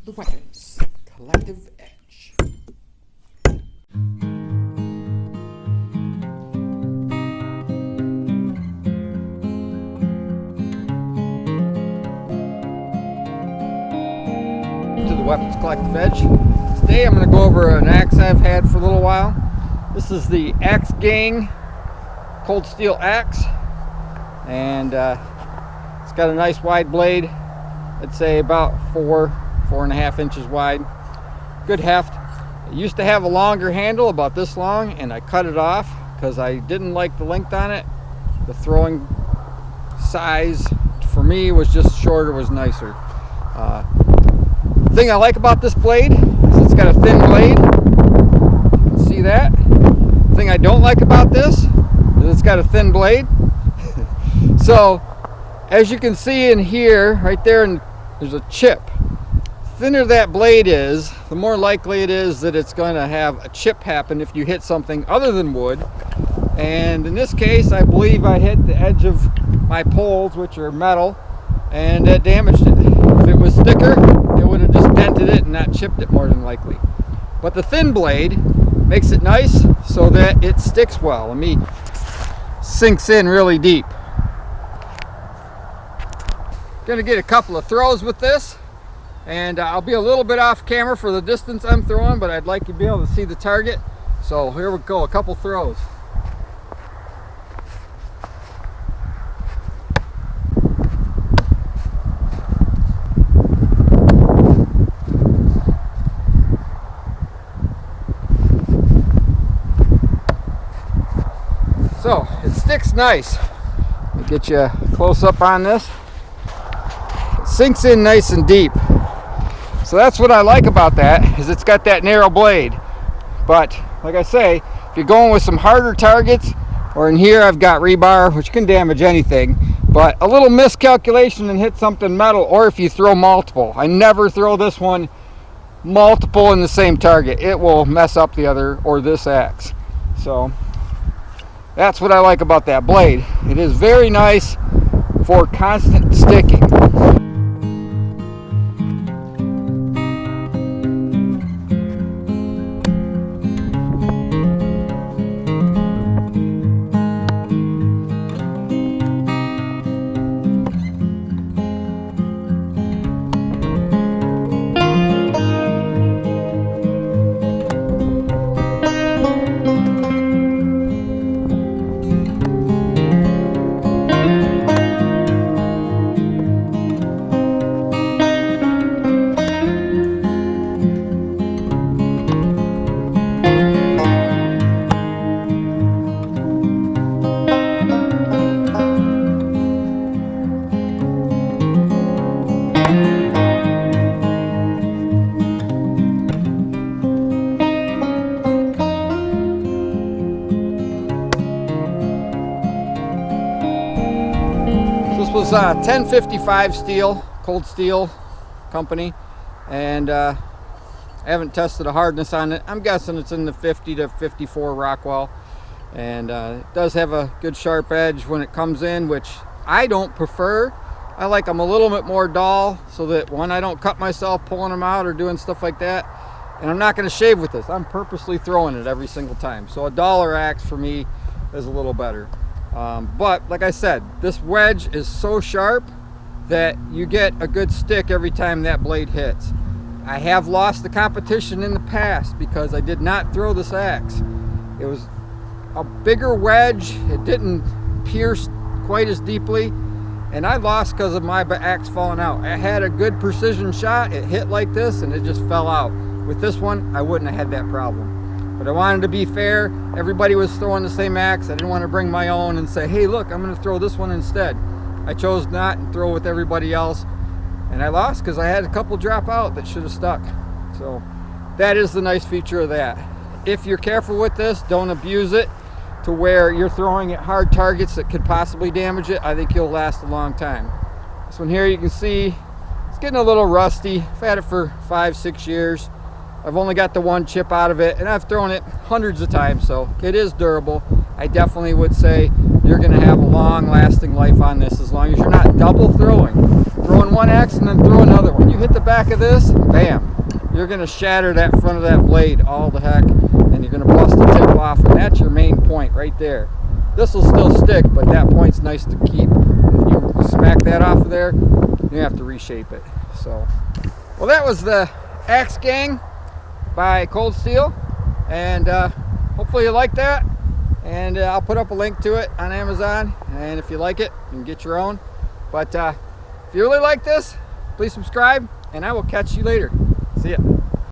the Weapons Collective Edge. To the Weapons Collective Edge. Today I'm going to go over an axe I've had for a little while. This is the Axe Gang Cold Steel Axe, and it's got a nice wide blade. I'd say about 4.5 inches wide. Good heft. It used to have a longer handle, about this long, and I cut it off because I didn't like the length on it. The throwing size for me was just shorter, was nicer. The thing I like about this blade is it's got a thin blade. You can see that. The thing I don't like about this is it's got a thin blade. So as you can see in here, right there, and there's a chip. The thinner that blade is, the more likely it is that it's going to have a chip happen if you hit something other than wood. And in this case, I believe I hit the edge of my poles, which are metal, and that damaged it. If it was thicker, it would have just dented it and not chipped it, more than likely. But the thin blade makes it nice so that it sticks well. Let me sinks in really deep. Gonna get a couple of throws with this, and I'll be a little bit off camera for the distance I'm throwing, but I'd like you to be able to see the target. So here we go, a couple throws. So it sticks nice. Let me get you a close up on this. Sinks in nice and deep. So that's what I like about that, is it's got that narrow blade. But like I say, if you're going with some harder targets, or in here I've got rebar, which can damage anything, but a little miscalculation and hit something metal, or if you throw multiple. I never throw this one multiple in the same target. It will mess up the other, or this axe. So that's what I like about that blade. It is very nice for constant sticking. This was 1055 steel, cold steel company, and I haven't tested the hardness on it. I'm guessing it's in the 50 to 54 Rockwell, and it does have a good sharp edge when it comes in, which I don't prefer. I like them a little bit more dull, so that one, I don't cut myself pulling them out or doing stuff like that. And I'm not going to shave with this. I'm purposely throwing it every single time. So a dollar axe for me is a little better. But like I said, this wedge is so sharp that you get a good stick every time that blade hits. I have lost the competition in the past because I did not throw this axe. It was a bigger wedge. It didn't pierce quite as deeply, and I lost because of my axe falling out. I had a good precision shot. It hit like this and it just fell out. With this one, I wouldn't have had that problem. But I wanted to be fair. Everybody was throwing the same axe. I didn't want to bring my own and say, hey, look, I'm going to throw this one instead. I chose not and throw with everybody else. And I lost because I had a couple drop out that should have stuck. So that is the nice feature of that. If you're careful with this, don't abuse it to where you're throwing at hard targets that could possibly damage it. I think you'll last a long time. This one here, you can see it's getting a little rusty. I've had it for 5-6 years. I've only got the one chip out of it, and I've thrown it hundreds of times, so it is durable. I definitely would say you're going to have a long lasting life on this as long as you're not double throwing on one axe and then throw another one. You hit the back of this, bam, you're going to shatter that front of that blade all the heck, and you're going to bust the tip off, and that's your main point right there. This will still stick, but that point's nice to keep. If you smack that off of there, you have to reshape it. So, well, that was the Axe Gang by Cold Steel, and hopefully you like that. And I'll put up a link to it on Amazon, and if you like it, you can get your own. But if you really like this, please subscribe, and I will catch you later. See ya.